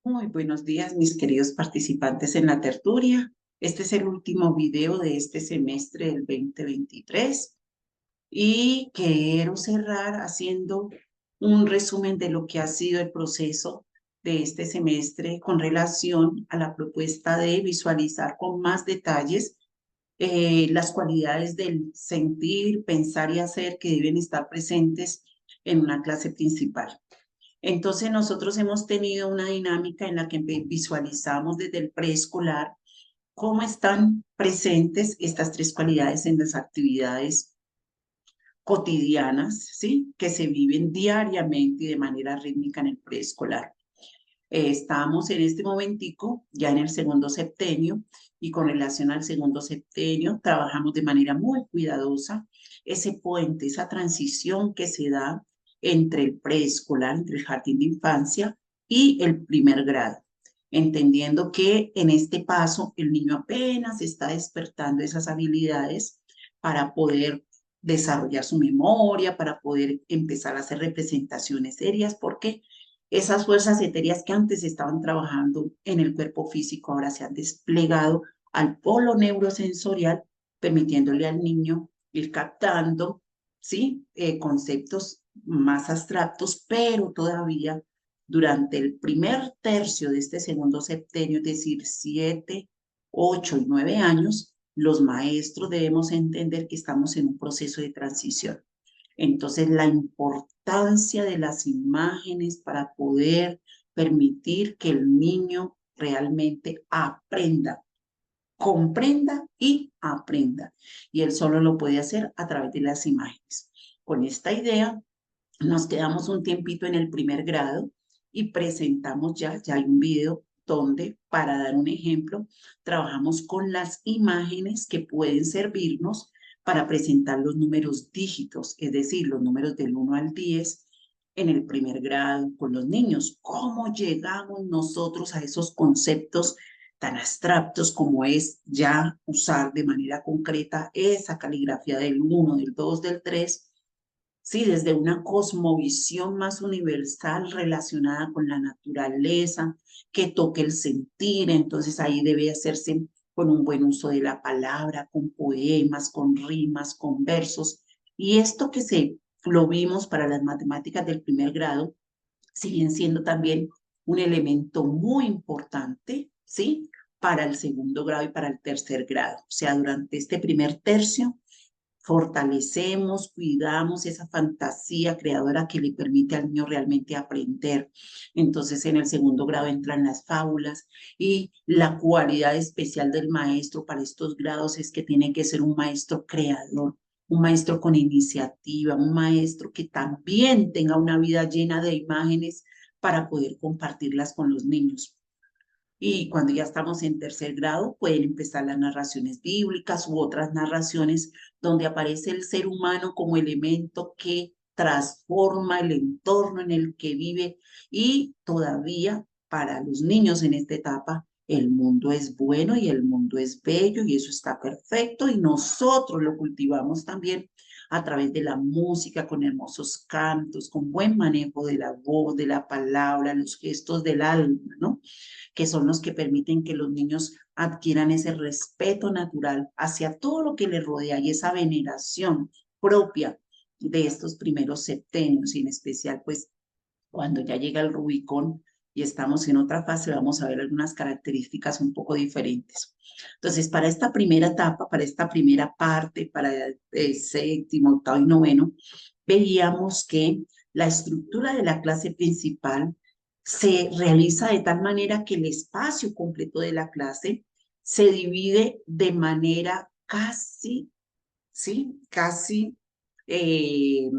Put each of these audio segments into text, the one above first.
Muy buenos días, mis queridos participantes en la tertulia. Este es el último video de este semestre del 2023 y quiero cerrar haciendo un resumen de lo que ha sido el proceso de este semestre con relación a la propuesta de visualizar con más detalles las cualidades del sentir, pensar y hacer que deben estar presentes en una clase principal. Entonces nosotros hemos tenido una dinámica en la que visualizamos desde el preescolar cómo están presentes estas tres cualidades en las actividades cotidianas, ¿sí? Que se viven diariamente y de manera rítmica en el preescolar. Estamos en este momentico ya en el segundo septenio y con relación al segundo septenio trabajamos de manera muy cuidadosa ese puente, esa transición que se da entre el preescolar, entre el jardín de infancia y el primer grado, entendiendo que en este paso el niño apenas está despertando esas habilidades para poder desarrollar su memoria, para poder empezar a hacer representaciones serias, porque esas fuerzas etéreas que antes estaban trabajando en el cuerpo físico ahora se han desplegado al polo neurosensorial, permitiéndole al niño ir captando, ¿sí? Conceptos más abstractos, pero todavía durante el primer tercio de este segundo septenio, es decir, 7, 8 y 9 años, los maestros debemos entender que estamos en un proceso de transición. Entonces, la importancia de las imágenes para poder permitir que el niño realmente aprenda, comprenda y aprenda. Y él solo lo puede hacer a través de las imágenes. Con esta idea, nos quedamos un tiempito en el primer grado y presentamos ya hay un video donde, para dar un ejemplo, trabajamos con las imágenes que pueden servirnos para presentar los números dígitos, es decir, los números del 1 al 10 en el primer grado con los niños. ¿Cómo llegamos nosotros a esos conceptos tan abstractos como es ya usar de manera concreta esa caligrafía del 1, del 2, del 3? Sí, desde una cosmovisión más universal relacionada con la naturaleza, que toque el sentir, entonces ahí debe hacerse con un buen uso de la palabra, con poemas, con rimas, con versos. Y esto que lo vimos para las matemáticas del primer grado, siguen siendo también un elemento muy importante, ¿sí? Para el segundo grado y para el tercer grado. O sea, durante este primer tercio fortalecemos, cuidamos esa fantasía creadora que le permite al niño realmente aprender. Entonces, en el segundo grado entran las fábulas y la cualidad especial del maestro para estos grados es que tiene que ser un maestro creador, un maestro con iniciativa, un maestro que también tenga una vida llena de imágenes para poder compartirlas con los niños. Y cuando ya estamos en tercer grado, pueden empezar las narraciones bíblicas u otras narraciones donde aparece el ser humano como elemento que transforma el entorno en el que vive y todavía para los niños en esta etapa el mundo es bueno y el mundo es bello y eso está perfecto y nosotros lo cultivamos también a través de la música, con hermosos cantos, con buen manejo de la voz, de la palabra, los gestos del alma, ¿no? Que son los que permiten que los niños adquieran ese respeto natural hacia todo lo que les rodea y esa veneración propia de estos primeros septenios, y en especial, pues, cuando ya llega el Rubicón y estamos en otra fase, vamos a ver algunas características un poco diferentes. Entonces, para esta primera etapa, para esta primera parte, para el séptimo, octavo y noveno, veíamos que la estructura de la clase principal se realiza de tal manera que el espacio completo de la clase se divide de manera casi, ¿sí? Casi, eh,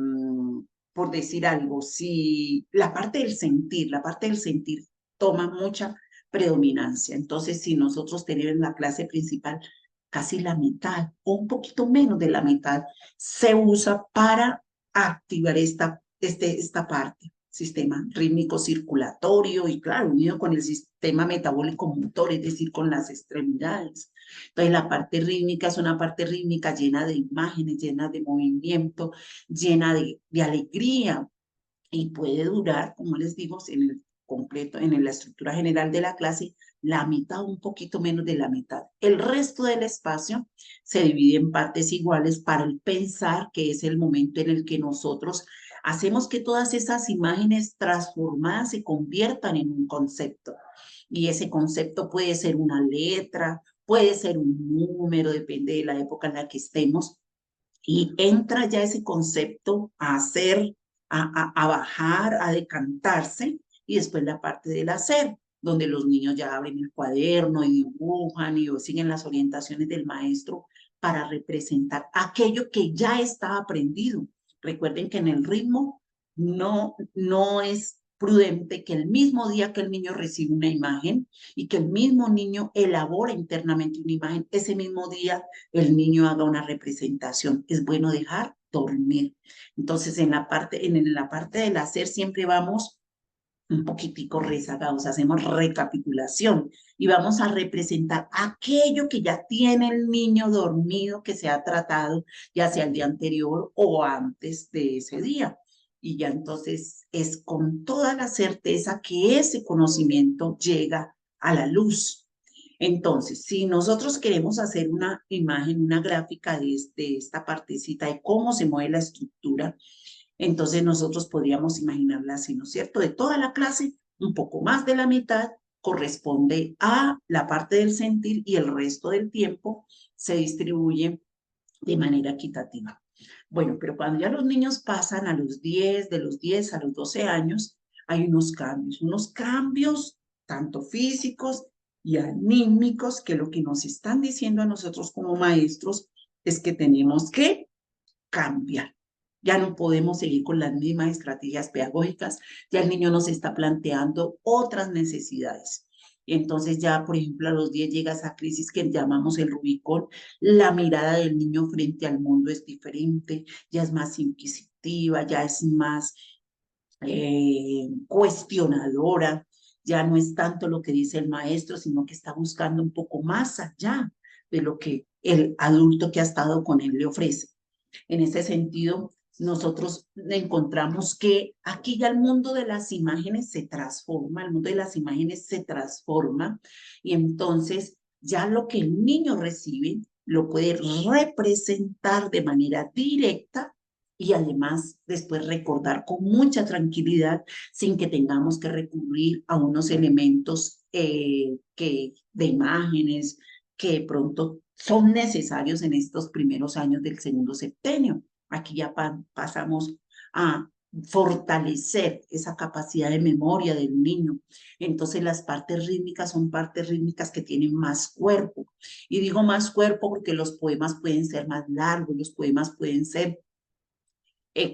por decir algo, si la parte del sentir toma mucha predominancia. Entonces, si nosotros tenemos en la clase principal casi la mitad o un poquito menos de la mitad, se usa para activar esta parte, sistema rítmico circulatorio y claro, unido con el sistema metabólico motor, es decir, con las extremidades. Entonces, la parte rítmica es una parte rítmica llena de imágenes, llena de movimiento, llena de alegría y puede durar, como les digo, completo, en la estructura general de la clase, la mitad, un poquito menos de la mitad. El resto del espacio se divide en partes iguales para el pensar, que es el momento en el que nosotros hacemos que todas esas imágenes transformadas se conviertan en un concepto. Y ese concepto puede ser una letra, puede ser un número, depende de la época en la que estemos. Y entra ya ese concepto a hacer, a bajar, a decantarse, y después la parte del hacer, donde los niños ya abren el cuaderno y dibujan y siguen las orientaciones del maestro para representar aquello que ya está aprendido. Recuerden que en el ritmo no es prudente que el mismo día que el niño recibe una imagen y que el mismo niño elabora internamente una imagen, ese mismo día el niño haga una representación. Es bueno dejar dormir. Entonces, en la parte del hacer siempre vamos un poquitico rezagados, hacemos recapitulación y vamos a representar aquello que ya tiene el niño dormido, que se ha tratado ya sea el día anterior o antes de ese día. Y ya entonces es con toda la certeza que ese conocimiento llega a la luz. Entonces, si nosotros queremos hacer una imagen, una gráfica de esta partecita de cómo se mueve la estructura, entonces nosotros podríamos imaginarla así, ¿no es cierto? De toda la clase, un poco más de la mitad corresponde a la parte del sentir y el resto del tiempo se distribuye de manera equitativa. Bueno, pero cuando ya los niños pasan a los 10, de los 10 a los 12 años, hay unos cambios tanto físicos y anímicos que lo que nos están diciendo a nosotros como maestros es que tenemos que cambiar. Ya no podemos seguir con las mismas estrategias pedagógicas, ya el niño nos está planteando otras necesidades. Entonces ya, por ejemplo, a los 10 llega esa crisis que llamamos el Rubicón, la mirada del niño frente al mundo es diferente, ya es más inquisitiva, ya es más cuestionadora, ya no es tanto lo que dice el maestro, sino que está buscando un poco más allá de lo que el adulto que ha estado con él le ofrece. En ese sentido, nosotros encontramos que aquí ya el mundo de las imágenes se transforma, el mundo de las imágenes se transforma y entonces ya lo que el niño recibe lo puede representar de manera directa y además después recordar con mucha tranquilidad sin que tengamos que recurrir a unos elementos de imágenes que de pronto son necesarios en estos primeros años del segundo septenio. Aquí ya pasamos a fortalecer esa capacidad de memoria del niño. Entonces las partes rítmicas son partes rítmicas que tienen más cuerpo. Y digo más cuerpo porque los poemas pueden ser más largos, los poemas pueden ser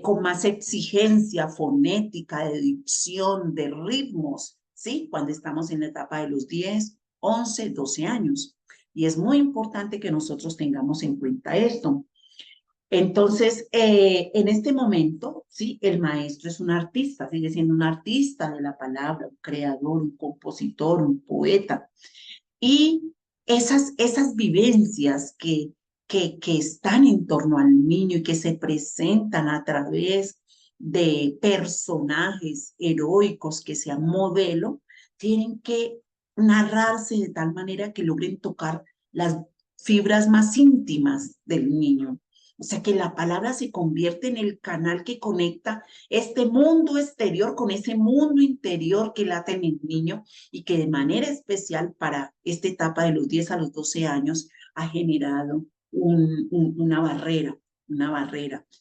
con más exigencia fonética, de dicción, de ritmos, ¿sí? Cuando estamos en la etapa de los 10, 11, 12 años. Y es muy importante que nosotros tengamos en cuenta esto. Entonces, en este momento, ¿sí? El maestro es un artista, sigue siendo un artista de la palabra, un creador, un compositor, un poeta. Y esas vivencias que están en torno al niño y que se presentan a través de personajes heroicos que sean modelo, tienen que narrarse de tal manera que logren tocar las fibras más íntimas del niño. O sea, que la palabra se convierte en el canal que conecta este mundo exterior con ese mundo interior que late en el niño y que de manera especial para esta etapa de los 10 a los 12 años ha generado una barrera,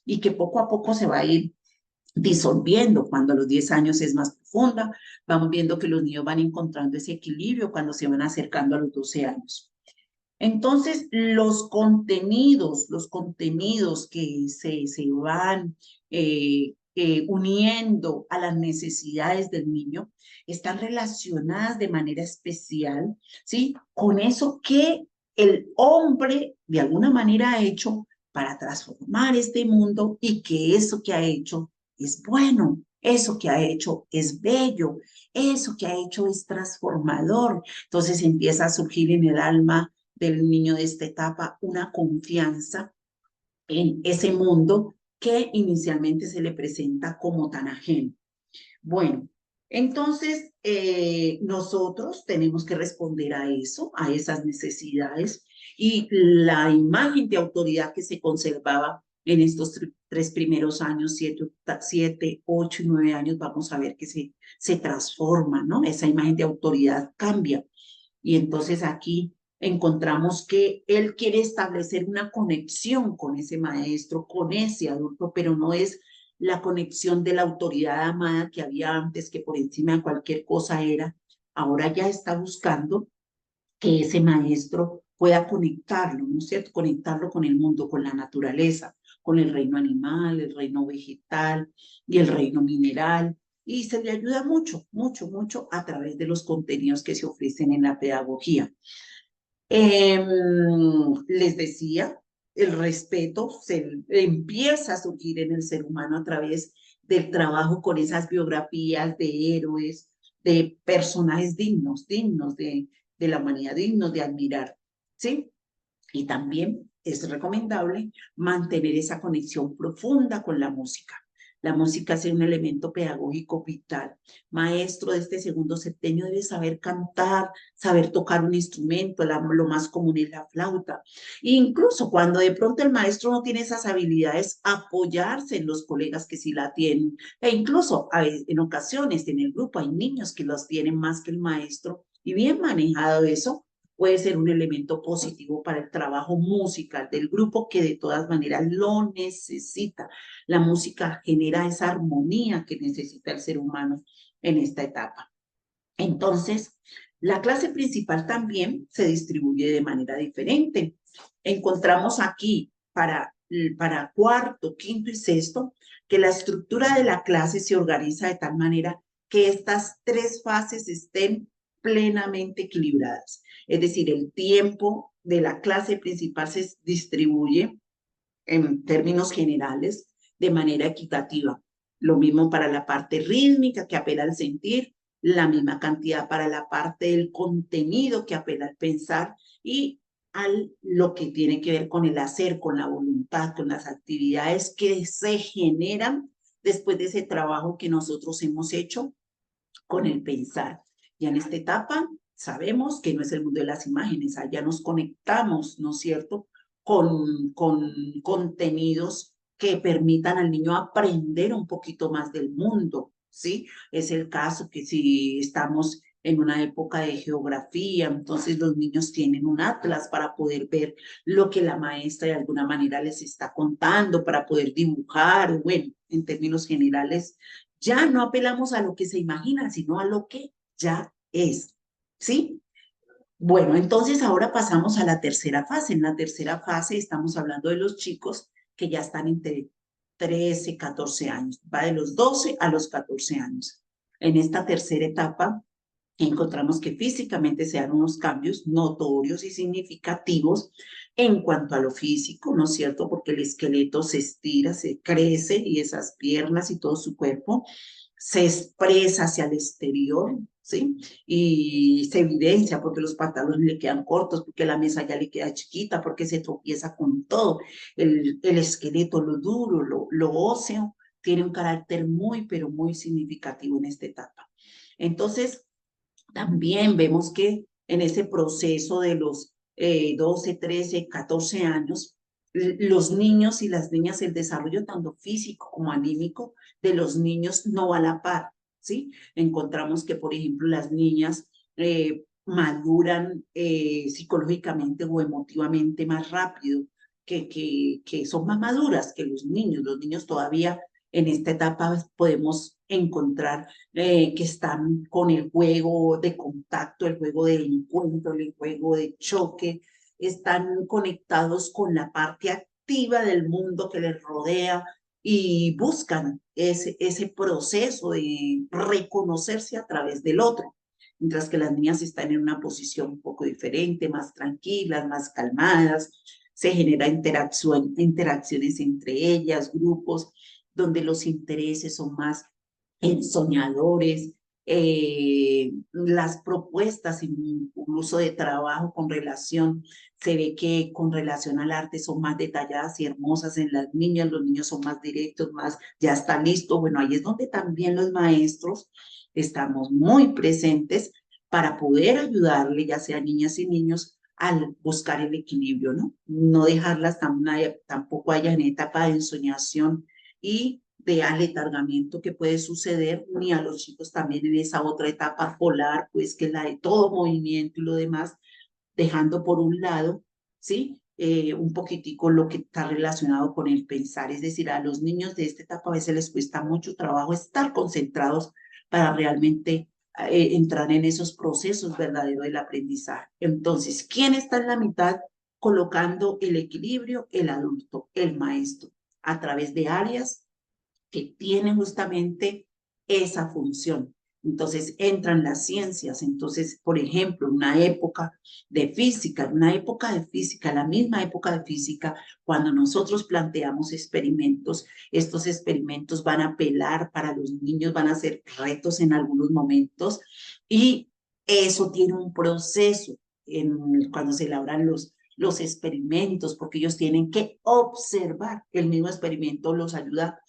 y que poco a poco se va a ir disolviendo. Cuando a los 10 años es más profunda, vamos viendo que los niños van encontrando ese equilibrio cuando se van acercando a los 12 años. Entonces, los contenidos que se van uniendo a las necesidades del niño están relacionadas de manera especial, ¿sí? Con eso que el hombre de alguna manera ha hecho para transformar este mundo y que eso que ha hecho es bueno, eso que ha hecho es bello, eso que ha hecho es transformador. Entonces empieza a surgir en el alma del niño de esta etapa una confianza en ese mundo que inicialmente se le presenta como tan ajeno. Bueno, Entonces, nosotros tenemos que responder a eso, a esas necesidades, y la imagen de autoridad que se conservaba en estos tres primeros años, 8 y 9 años, vamos a ver que se transforma, ¿no? Esa imagen de autoridad cambia. Y entonces aquí encontramos que él quiere establecer una conexión con ese maestro, con ese adulto, pero no es la conexión de la autoridad amada que había antes, que por encima de cualquier cosa era. Ahora ya está buscando que ese maestro pueda conectarlo, ¿no es cierto? Conectarlo con el mundo, con la naturaleza, con el reino animal, el reino vegetal y el reino mineral. Y se le ayuda mucho, mucho, mucho a través de los contenidos que se ofrecen en la pedagogía. Les decía, el respeto se empieza a surgir en el ser humano a través del trabajo con esas biografías de héroes, de personajes dignos, dignos de la humanidad, dignos de admirar, ¿sí? Y también es recomendable mantener esa conexión profunda con la música. La música es un elemento pedagógico vital. Maestro de este segundo septenio debe saber cantar, saber tocar un instrumento, lo más común es la flauta. E incluso cuando de pronto el maestro no tiene esas habilidades, apoyarse en los colegas que sí la tienen. E incluso en ocasiones en el grupo hay niños que los tienen más que el maestro y bien manejado eso puede ser un elemento positivo para el trabajo musical del grupo que de todas maneras lo necesita. La música genera esa armonía que necesita el ser humano en esta etapa. Entonces, la clase principal también se distribuye de manera diferente. Encontramos aquí para cuarto, quinto y sexto que la estructura de la clase se organiza de tal manera que estas tres fases estén plenamente equilibradas. Es decir, el tiempo de la clase principal se distribuye en términos generales de manera equitativa. Lo mismo para la parte rítmica que apela al sentir, la misma cantidad para la parte del contenido que apela al pensar y lo que tiene que ver con el hacer, con la voluntad, con las actividades que se generan después de ese trabajo que nosotros hemos hecho con el pensar. Ya en esta etapa sabemos que no es el mundo de las imágenes, allá nos conectamos, ¿no es cierto?, con contenidos que permitan al niño aprender un poquito más del mundo, ¿sí? Es el caso que si estamos en una época de geografía, entonces los niños tienen un atlas para poder ver lo que la maestra de alguna manera les está contando, para poder dibujar, bueno, en términos generales, ya no apelamos a lo que se imagina, sino a lo que ya es, ¿sí? Bueno, entonces ahora pasamos a la tercera fase. En la tercera fase estamos hablando de los chicos que ya están entre 13, 14 años, va de los 12 a los 14 años. En esta tercera etapa encontramos que físicamente se dan unos cambios notorios y significativos en cuanto a lo físico, ¿no es cierto? Porque el esqueleto se estira, se crece y esas piernas y todo su cuerpo se expresa hacia el exterior, ¿sí? Y se evidencia porque los pantalones le quedan cortos, porque la mesa ya le queda chiquita, porque se tropieza con todo. El esqueleto, lo duro, lo óseo, tiene un carácter muy, pero muy significativo en esta etapa. Entonces, también vemos que en ese proceso de los 12, 13, 14 años, los niños y las niñas, el desarrollo tanto físico como anímico de los niños no va a la par, ¿sí? Encontramos que, por ejemplo, las niñas maduran psicológicamente o emotivamente más rápido, que son más maduras que los niños. Los niños todavía en esta etapa podemos encontrar que están con el juego de contacto, el juego de encuentro, el juego de choque, están conectados con la parte activa del mundo que les rodea y buscan ese proceso de reconocerse a través del otro, mientras que las niñas están en una posición un poco diferente, más tranquilas, más calmadas, se genera interacciones entre ellas, grupos donde los intereses son más soñadores, las propuestas incluso de trabajo con relación, se ve que con relación al arte son más detalladas y hermosas en las niñas, los niños son más directos, más, ya está listo, bueno, ahí es donde también los maestros estamos muy presentes para poder ayudarle, ya sea niñas y niños, al buscar el equilibrio, ¿no? No dejarlas tampoco haya en etapa de ensoñación y de aletargamiento que puede suceder, ni a los chicos también en esa otra etapa polar, pues que es la de todo movimiento y lo demás, dejando por un lado, ¿sí? Un poquitico lo que está relacionado con el pensar, es decir, a los niños de esta etapa a veces les cuesta mucho trabajo estar concentrados para realmente entrar en esos procesos verdaderos del aprendizaje. Entonces, ¿quién está en la mitad colocando el equilibrio? El adulto, el maestro, a través de áreas que tienen justamente esa función. Entonces entran las ciencias. Entonces, por ejemplo, una época de física, la misma época de física, cuando nosotros planteamos experimentos, estos experimentos van a apelar para los niños, van a ser retos en algunos momentos y eso tiene un proceso cuando se elaboran los experimentos, porque ellos tienen que observar. El mismo experimento los ayuda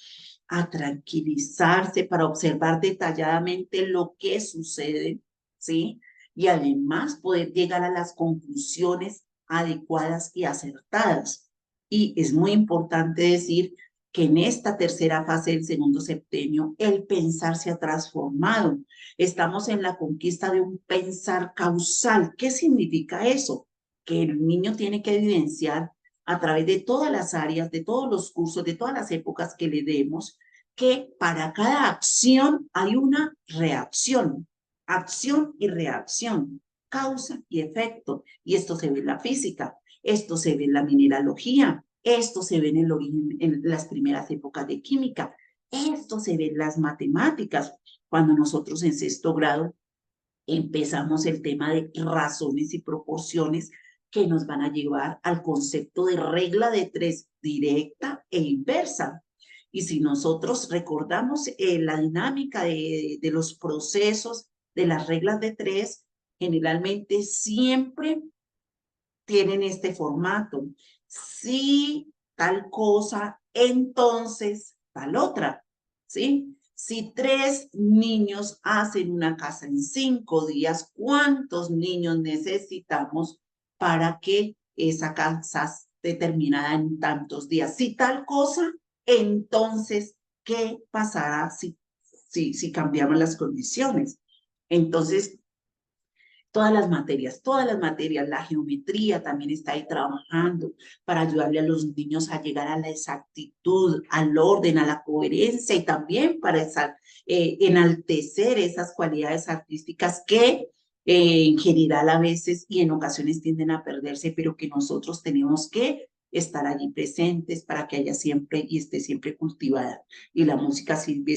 a tranquilizarse para observar detalladamente lo que sucede, ¿sí? Y además poder llegar a las conclusiones adecuadas y acertadas. Y es muy importante decir que en esta tercera fase del segundo septenio el pensar se ha transformado. Estamos en la conquista de un pensar causal. ¿Qué significa eso? Que el niño tiene que evidenciar a través de todas las áreas, de todos los cursos, de todas las épocas que le demos, que para cada acción hay una reacción, acción y reacción, causa y efecto. Y esto se ve en la física, esto se ve en la mineralogía, esto se ve en el origen, en las primeras épocas de química, esto se ve en las matemáticas. Cuando nosotros en sexto grado empezamos el tema de razones y proporciones que nos van a llevar al concepto de regla de tres directa e inversa. Y si nosotros recordamos la dinámica de los procesos de las reglas de tres, generalmente siempre tienen este formato. Si tal cosa, entonces tal otra, ¿sí? Si 3 niños hacen una casa en 5 días, ¿cuántos niños necesitamos para que esa casa esté terminada en tantos días? Si tal cosa, entonces, ¿qué pasará si cambiamos las condiciones? Entonces, todas las materias, la geometría también está ahí trabajando para ayudarle a los niños a llegar a la exactitud, al orden, a la coherencia y también para enaltecer esas cualidades artísticas que en general a veces y en ocasiones tienden a perderse, pero que nosotros tenemos que estar allí presentes para que haya siempre y esté siempre cultivada. Y la música sigue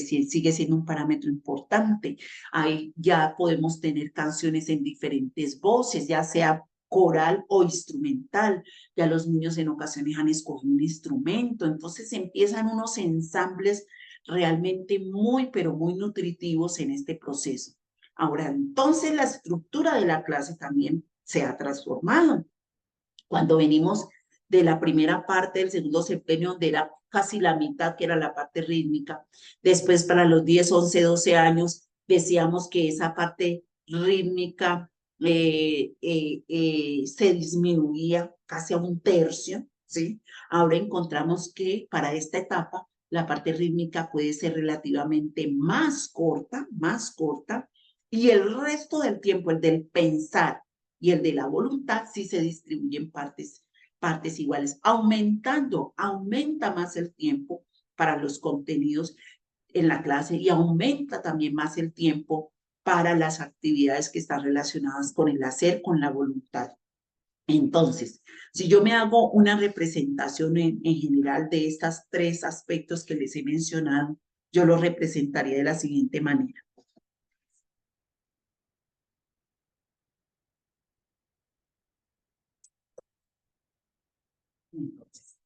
siendo un parámetro importante. Ahí ya podemos tener canciones en diferentes voces, ya sea coral o instrumental. Ya los niños en ocasiones han escogido un instrumento, entonces empiezan unos ensambles realmente muy, pero muy nutritivos en este proceso. Ahora, entonces la estructura de la clase también se ha transformado. Cuando venimos de la primera parte del segundo septenio, donde era casi la mitad, que era la parte rítmica, después para los 10, 11, 12 años, decíamos que esa parte rítmica se disminuía casi a un tercio, ¿sí? Ahora encontramos que para esta etapa la parte rítmica puede ser relativamente más corta, y el resto del tiempo, el del pensar, y el de la voluntad sí se distribuye en partes iguales, aumenta más el tiempo para los contenidos en la clase y aumenta también más el tiempo para las actividades que están relacionadas con el hacer, con la voluntad. Entonces, si yo me hago una representación en general de estos 3 aspectos que les he mencionado, yo lo representaría de la siguiente manera. Entonces,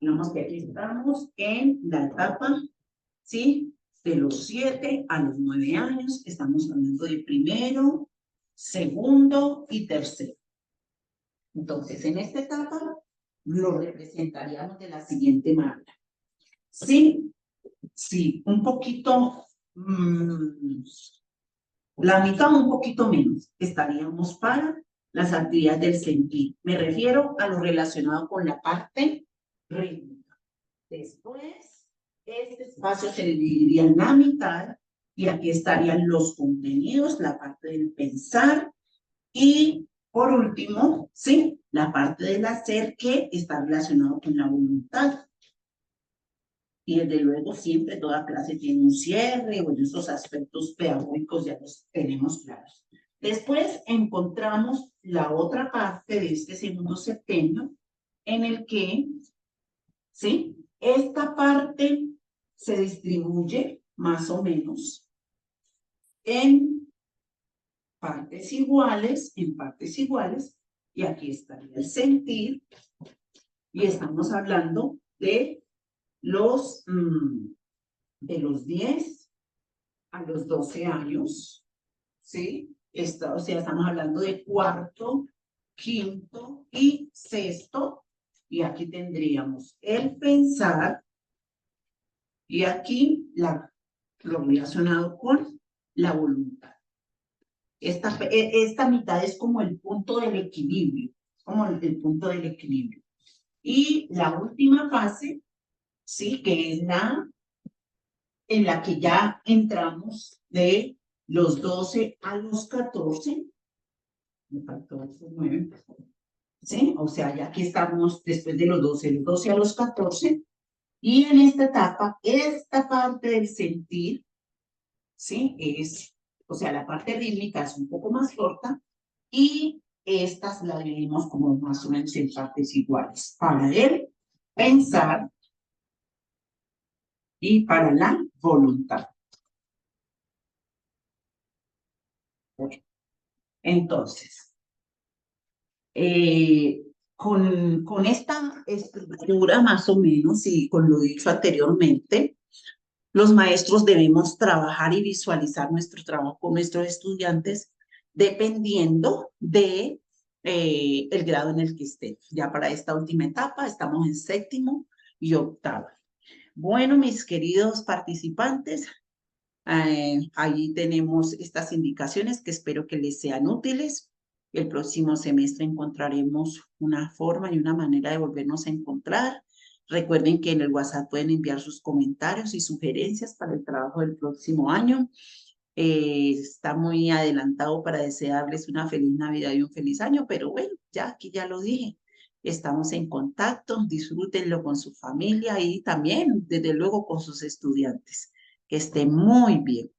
digamos que aquí estamos en la etapa, ¿sí? De los 7 a los 9 años, estamos hablando de primero, segundo y tercero. Entonces, en esta etapa lo representaríamos de la siguiente manera. Sí, sí, un poquito mm, la mitad o un poquito menos estaríamos para las actividades del sentir. Me refiero a lo relacionado con la parte rítmica. Después, este espacio se dividiría en la mitad y aquí estarían los contenidos, la parte del pensar y por último, sí, la parte del hacer que está relacionado con la voluntad. Y desde luego siempre toda clase tiene un cierre, bueno, esos aspectos pedagógicos ya los tenemos claros. Después encontramos la otra parte de este segundo septenio en el que, ¿sí? Esta parte se distribuye más o menos en partes iguales, y aquí estaría el sentir, y estamos hablando de los, de los 10 a los 12 años, ¿sí? O sea, estamos hablando de cuarto, quinto y sexto, y aquí tendríamos el pensar, y aquí lo relacionado con la voluntad. Esta mitad es como el punto del equilibrio, como el punto del equilibrio. Y la última fase, sí, que es en la que ya entramos de los 12 a los 14, me faltó 9, ¿sí? O sea, ya aquí estamos después de los 12 a los 14, y en esta etapa, esta parte del sentir, ¿sí? O sea, la parte rítmica es un poco más corta, y estas las dividimos como más o menos en partes iguales, para el pensar y para la voluntad. Entonces, con esta estructura más o menos y con lo dicho anteriormente, los maestros debemos trabajar y visualizar nuestro trabajo con nuestros estudiantes dependiendo de el grado en el que estén. Ya para esta última etapa estamos en séptimo y octavo. Bueno, mis queridos participantes, ahí tenemos estas indicaciones que espero que les sean útiles. El próximo semestre encontraremos una forma y una manera de volvernos a encontrar. Recuerden que en el WhatsApp pueden enviar sus comentarios y sugerencias para el trabajo del próximo año. Está muy adelantado para desearles una feliz Navidad y un feliz año, pero bueno, ya aquí ya lo dije. Estamos en contacto, disfrútenlo con su familia y también, desde luego, con sus estudiantes. Que estén muy bien.